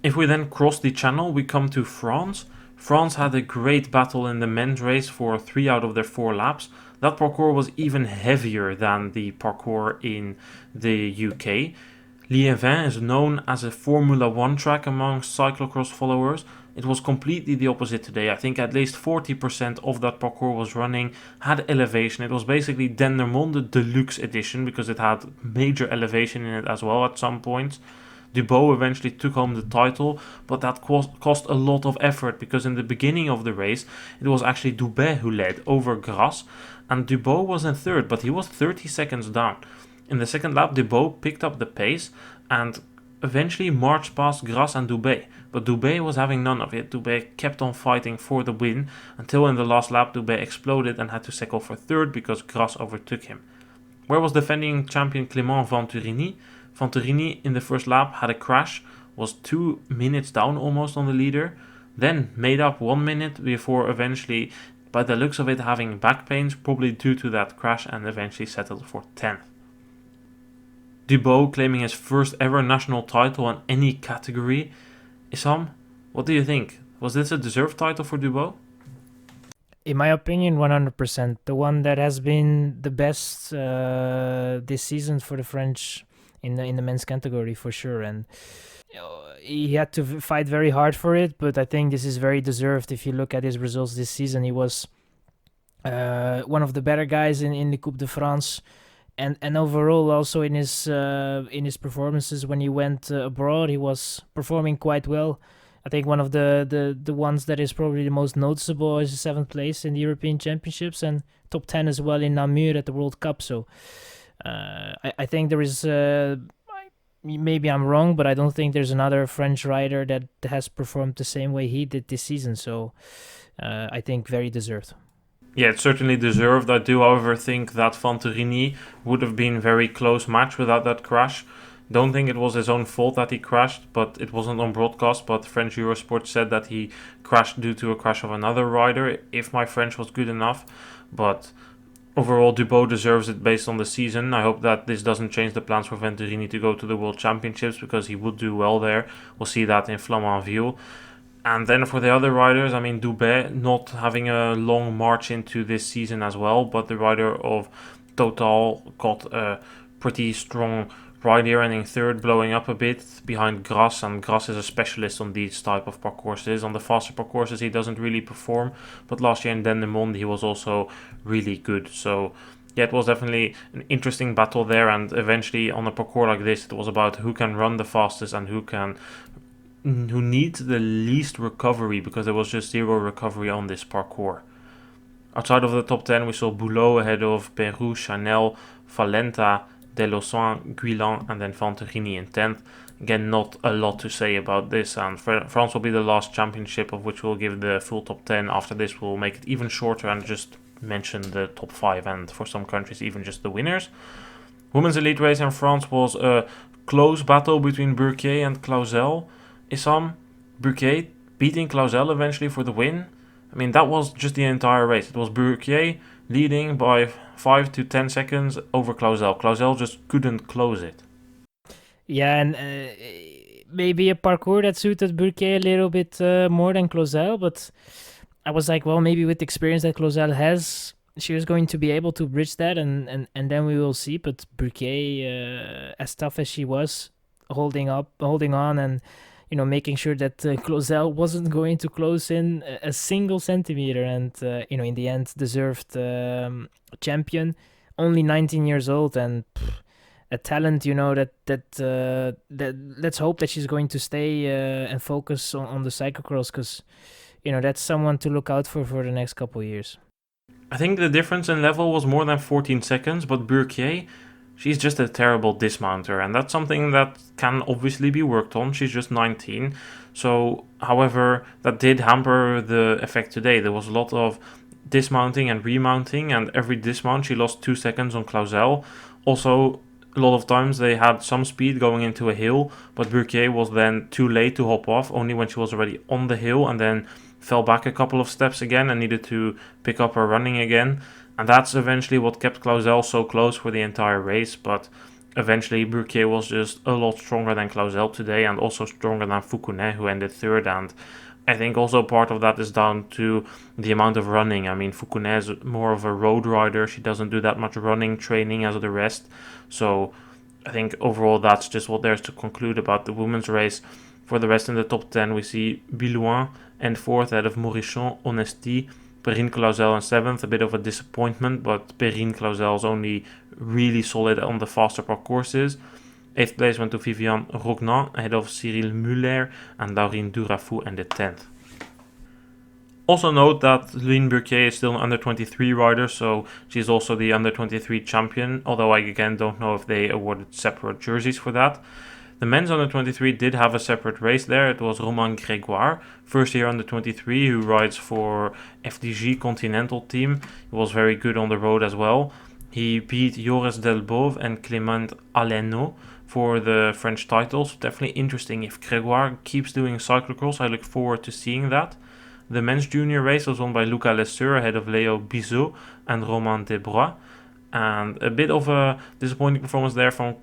If we then cross the channel, we come to France. France had a great battle in the men's race for 3 out of their 4 laps. That parcours was even heavier than the parcours in the UK. Liévin is known as a Formula 1 track among cyclocross followers. It was completely the opposite today. I think at least 40% of that parcours was running, had elevation. It was basically Dendermonde Deluxe edition, because it had major elevation in it as well at some points. Dubois eventually took home the title, but that cost a lot of effort, because in the beginning of the race it was actually Dubé who led over Gras, and Dubois was in third, but he was 30 seconds down. In the second lap, Dubois picked up the pace and eventually marched past Gras and Dubé, but Dubé was having none of it. Dubé kept on fighting for the win until in the last lap Dubé exploded and had to settle for third because Gras overtook him. Where was defending champion Clément Venturini? Venturini in the first lap had a crash, was 2 minutes down almost on the leader, then made up 1 minute before eventually, by the looks of it, having back pains, probably due to that crash, and eventually settled for 10th. Dubois claiming his first ever national title in any category. Issam, what do you think? Was this a deserved title for Dubois? In my opinion, 100%. The one that has been the best this season for the French in the men's category, for sure. And he had to fight very hard for it, but I think this is very deserved. If you look at his results this season, he was one of the better guys in the Coupe de France, and overall also in his performances when he went abroad, he was performing quite well. I think one of the ones that is probably the most noticeable is the 7th place in the European Championships and top 10 as well in Namur at the World Cup. So I think there is, maybe I'm wrong, but I don't think there's another French rider that has performed the same way he did this season. So I think very deserved. Yeah, it's certainly deserved. I do, however, think that Venturini would have been a very close match without that crash. Don't think it was his own fault that he crashed, but it wasn't on broadcast. But French Eurosport said that he crashed due to a crash of another rider, if my French was good enough. But overall, Dubois deserves it based on the season. I hope that this doesn't change the plans for Venturini to go to the World Championships, because he would do well there. We'll see that in Flamanville. And then for the other riders, I mean, Dubé not having a long march into this season as well, but the rider of Total got a pretty strong ride here, ending third, blowing up a bit behind Gras, and Gras is a specialist on these type of parcourses. On the faster parcourses he doesn't really perform, but last year in Dendermonde he was also really good. So yeah, it was definitely an interesting battle there, and eventually on a parcours like this it was about who can run the fastest and who needs the least recovery, because there was just zero recovery on this parcours. Outside of the top 10 we saw Boulot ahead of Peru, Chanel, Valenta, Delossan, Guilan, and then Venturini in 10th. Again, not a lot to say about this, and France will be the last championship of which we'll give the full top 10. After this we'll make it even shorter and just mention the top 5, and for some countries even just the winners. Women's elite race in France was a close battle between Burquier and Clauzel. Issam, Burquier beating Clauzel eventually for the win. I mean, that was just the entire race. It was Burquier leading by 5 to 10 seconds over Clauzel. Clauzel just couldn't close it. Yeah, and maybe a parcours that suited Burquier a little bit more than Clauzel, but I was like, well, maybe with the experience that Clauzel has, she was going to be able to bridge that, and then we will see. But Burquier, as tough as she was, holding on, and making sure that Clauzel wasn't going to close in a single centimeter, and in the end deserved champion. Only 19 years old, and a talent, that let's hope that she's going to stay and focus on the cyclocross, because that's someone to look out for the next couple of years. I think the difference in level was more than 14 seconds, but Burkier, she's just a terrible dismounter, and that's something that can obviously be worked on. She's just 19. So, however, that did hamper the effect today. There was a lot of dismounting and remounting, and every dismount she lost 2 seconds on Clausel. Also, a lot of times they had some speed going into a hill, but Burkier was then too late to hop off, only when she was already on the hill, and then fell back a couple of steps again and needed to pick up her running again. And that's eventually what kept Clausel so close for the entire race, but eventually Burkier was just a lot stronger than Clausel today, and also stronger than Foucounet, who ended third. And I think also part of that is down to the amount of running. I mean, Foucounet is more of a road rider. She doesn't do that much running training as the rest. So I think overall that's just what there's to conclude about the women's race. For the rest in the top 10, we see Billouin and fourth ahead of Morichon, Honesty, Perrine Clausel in seventh. A bit of a disappointment, but Perrine Clausel is only really solid on the faster parcourses. 8th place went to Viviane Rognan ahead of Cyril Muller, and Laurine Durafou ended 10th. Also note that Lynn Burkier is still an under-23 rider, so she's also the under-23 champion, although I again don't know if they awarded separate jerseys for that. The men's under-23 did have a separate race there. It was Romain Grégoire, first year under-23, who rides for FDJ Continental team. He was very good on the road as well. He beat Joris Delbove and Clément Aleno for the French title, so definitely interesting. If Grégoire keeps doing cyclocross, I look forward to seeing that. The men's junior race was won by Luca Lesseur ahead of Leo Bizot and Romain Desbrois. And a bit of a disappointing performance there from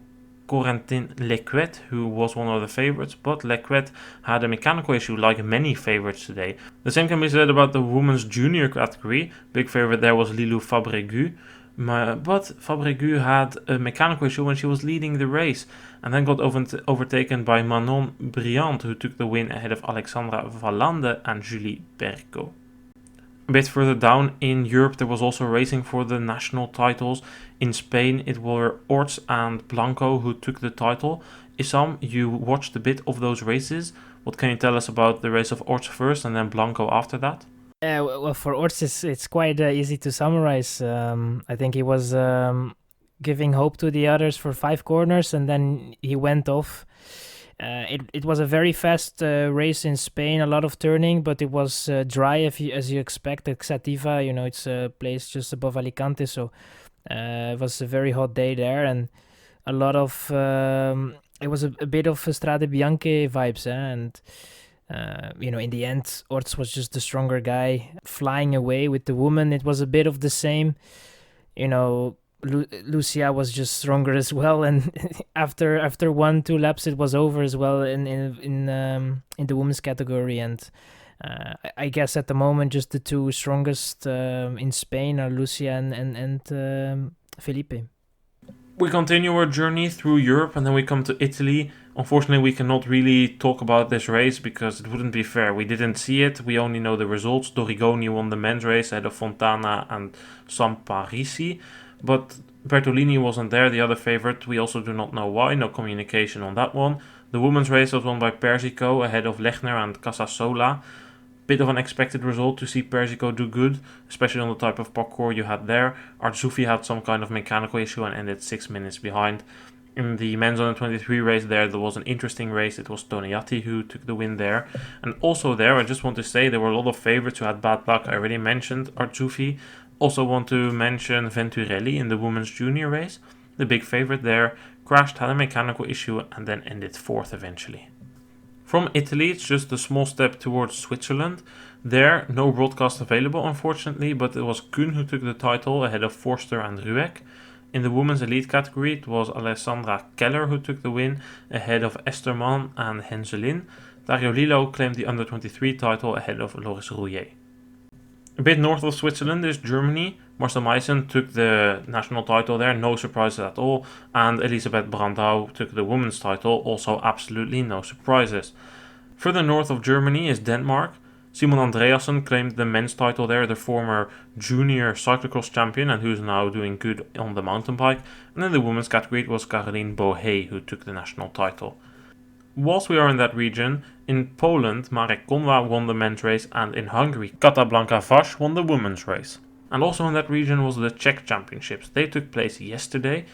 Corentin Lequet, who was one of the favorites, but Lequet had a mechanical issue like many favorites today. The same can be said about the women's junior category. Big favorite there was Lilou Fabregu, but Fabregu had a mechanical issue when she was leading the race, and then got overtaken by Manon Briand, who took the win ahead of Alexandra Valande and Julie Berco. A bit further down in Europe, there was also racing for the national titles. In Spain, it were Aerts and Blanco who took the title. Issam, you watched a bit of those races. What can you tell us about the race of Aerts first and then Blanco after that? Well, for Aerts, it's quite easy to summarize. I think he was giving hope to the others for 5 corners, and then he went off. It was a very fast race in Spain, a lot of turning, but it was dry as you expect at Xativa. You know, it's a place just above Alicante, so it was a very hot day there, and a lot of it was a bit of Strade Bianche vibes, and in the end, Aerts was just the stronger guy, flying away with the woman. It was a bit of the same, Lucia was just stronger as well, and after 1-2 laps it was over as well in the women's category. And I guess at the moment just the two strongest in Spain are Lucia and Felipe. We continue our journey through Europe, and then we come to Italy. Unfortunately, we cannot really talk about this race because it wouldn't be fair. We didn't see it. We only know the results. Dorigoni won the men's race ahead of Fontana and Samparisi. But Bertolini wasn't there, the other favorite. We also do not know why. No communication on that one. The women's race was won by Persico ahead of Lechner and Casasola. Bit of an expected result to see Persico do good, especially on the type of parkour you had there. Arzoufi had some kind of mechanical issue and ended 6 minutes behind. In the men's under 23 race there was an interesting race. It was Toniati who took the win there. And also there, I just want to say, there were a lot of favorites who had bad luck. I already mentioned Arzoufi. Also want to mention Venturelli in the women's junior race. The big favorite there crashed, had a mechanical issue, and then ended 4th eventually. From Italy, it's just a small step towards Switzerland. There, no broadcast available unfortunately, but it was Kuhn who took the title ahead of Forster and Rueck. In the women's elite category, it was Alessandra Keller who took the win ahead of Esterman and Henselin. Dario Lillo claimed the under 23 title ahead of Loris Rouillet. A bit north of Switzerland is Germany. Marcel Meissen took the national title there, no surprises at all. And Elisabeth Brandau took the women's title, also absolutely no surprises. Further north of Germany is Denmark. Simon Andreasen claimed the men's title there, the former junior cyclocross champion and who's now doing good on the mountain bike. And in the women's category it was Caroline Bohe who took the national title. Whilst we are in that region, in Poland, Marek Konwa won the men's race, and in Hungary, Katablanka Vash won the women's race. And also in that region was the Czech Championships. They took place yesterday.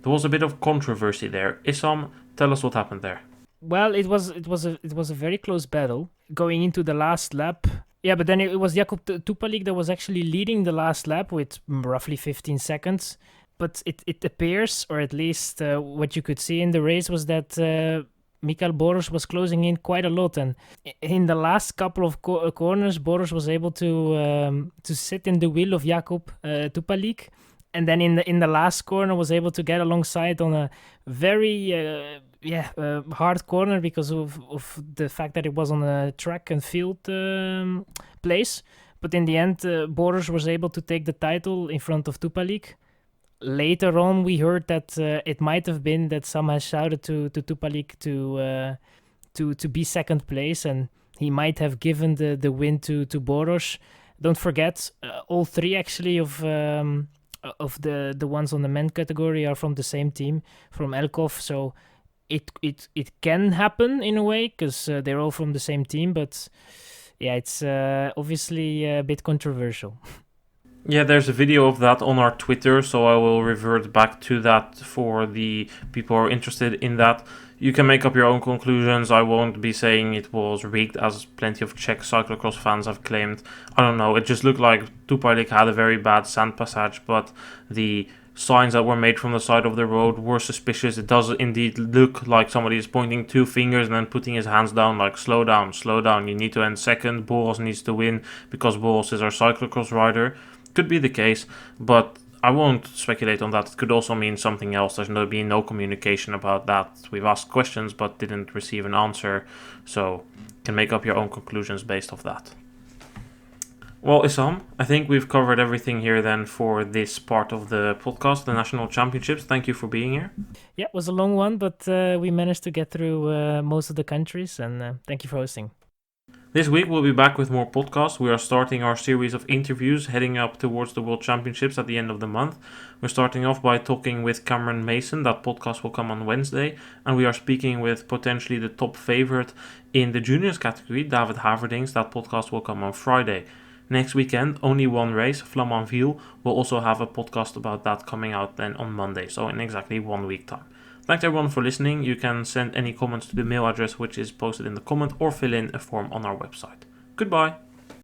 There was a bit of controversy there. Issam, tell us what happened there. Well, it was a very close battle going into the last lap. Yeah, but then it was Jakub Tupalik that was actually leading the last lap with roughly 15 seconds. But it appears, or at least what you could see in the race, was that Michael Boros was closing in quite a lot, and in the last couple of corners, Boros was able to sit in the wheel of Jakub Tupalik, and then in the last corner was able to get alongside on a very hard corner because of the fact that it was on a track and field place. But in the end, Boros was able to take the title in front of Tupalik. Later on, we heard that it might have been that some has shouted to Tupalik to be second place, and he might have given the win to Boros. Don't forget, all three actually of the ones on the men category are from the same team, from Elkov. So it can happen in a way because they're all from the same team. But yeah, it's obviously a bit controversial. Yeah, there's a video of that on our Twitter, so I will revert back to that for the people who are interested in that. You can make up your own conclusions. I won't be saying it was rigged, as plenty of Czech cyclocross fans have claimed. I don't know, it just looked like Tupalik had a very bad sand passage, but the signs that were made from the side of the road were suspicious. It does indeed look like somebody is pointing two fingers and then putting his hands down like, slow down, you need to end second, Boros needs to win because Boros is our cyclocross rider. Could be the case, but I won't speculate on that. It could also mean something else. There's been no communication about that. We've asked questions but didn't receive an answer, so you can make up your own conclusions based off that. Well, Issam, I think we've covered everything here then for this part of the podcast, the National Championships. Thank you for being here. Yeah, it was a long one, but we managed to get through most of the countries, and thank you for hosting. This week we'll be back with more podcasts. We are starting our series of interviews heading up towards the World Championships at the end of the month. We're starting off by talking with Cameron Mason. That podcast will come on Wednesday. And we are speaking with potentially the top favorite in the juniors category, David Haverdings. That podcast will come on Friday. Next weekend, only one race, Flamanville. We'll also have a podcast about that coming out then on Monday, so in exactly 1 week time. Thanks everyone for listening. You can send any comments to the mail address which is posted in the comment or fill in a form on our website. Goodbye.